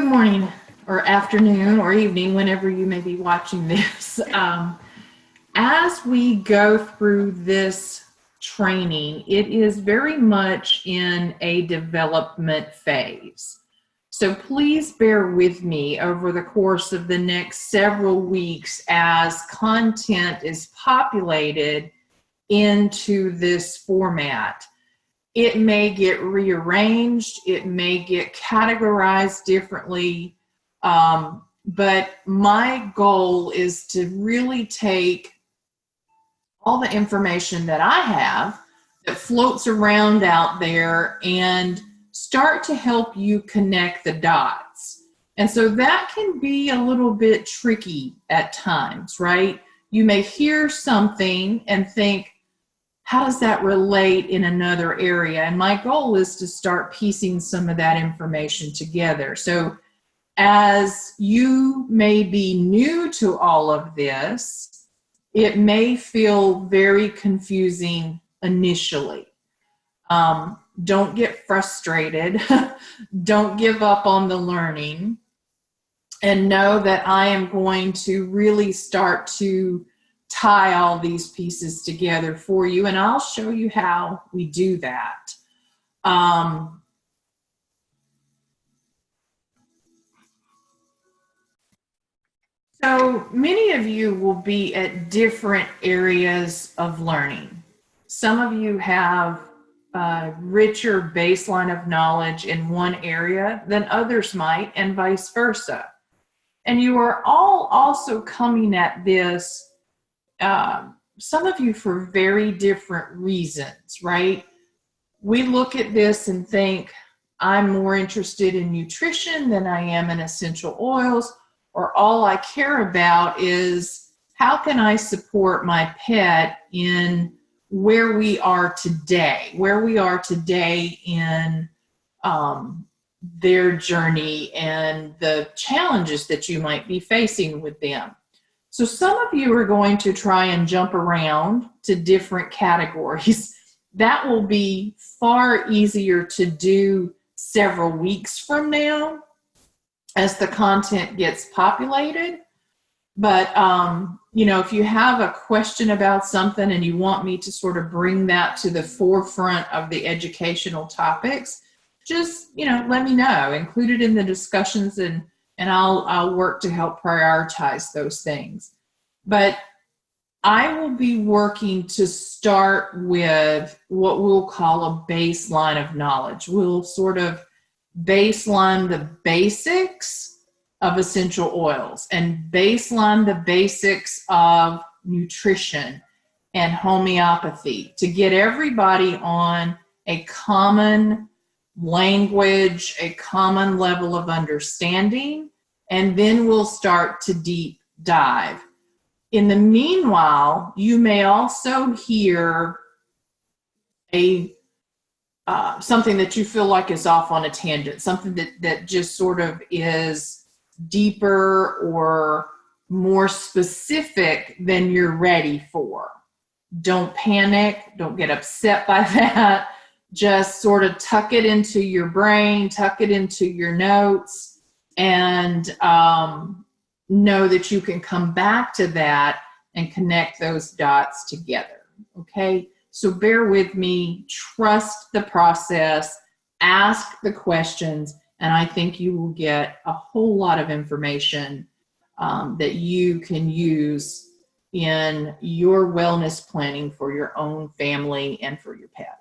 Good morning or afternoon or evening, whenever you may be watching this. As we go through this training, it is very much in a development phase. So please bear with me over the course of the next several weeks as content is populated into this format. It may get rearranged, it may get categorized differently, but my goal is to really take all the information that I have that floats around out there and start to help you connect the dots. And so that can be a little bit tricky at times, right? You may hear something and think, how does that relate in another area? And my goal is to start piecing some of that information together. So as you may be new to all of this, it may feel very confusing initially. Don't get frustrated. Don't give up on the learning. And know that I am going to really start to tie all these pieces together for you, and I'll show you how we do that. So many of you will be at different areas of learning. Some of you have a richer baseline of knowledge in one area than others might, and vice versa. And you are all also coming at this, some of you for very different reasons, right? We look at this and think, I'm more interested in nutrition than I am in essential oils, or all I care about is how can I support my pet in where we are today in their journey and the challenges that you might be facing with them. So some of you are going to try and jump around to different categories. That will be far easier to do several weeks from now as the content gets populated. But, if you have a question about something and you want me to sort of bring that to the forefront of the educational topics, just, let me know. Include it in the discussions and I'll work to help prioritize those things. But I will be working to start with what we'll call a baseline of knowledge. We'll sort of baseline the basics of essential oils and baseline the basics of nutrition and homeopathy to get everybody on a common language, a common level of understanding, and then we'll start to deep dive. In the meanwhile, you may also hear something that you feel like is off on a tangent, something that just sort of is deeper or more specific than you're ready for. Don't panic. Don't get upset by that. Just sort of tuck it into your brain, tuck it into your notes, and know that you can come back to that and connect those dots together, okay? So bear with me, trust the process, ask the questions, and I think you will get a whole lot of information that you can use in your wellness planning for your own family and for your pet.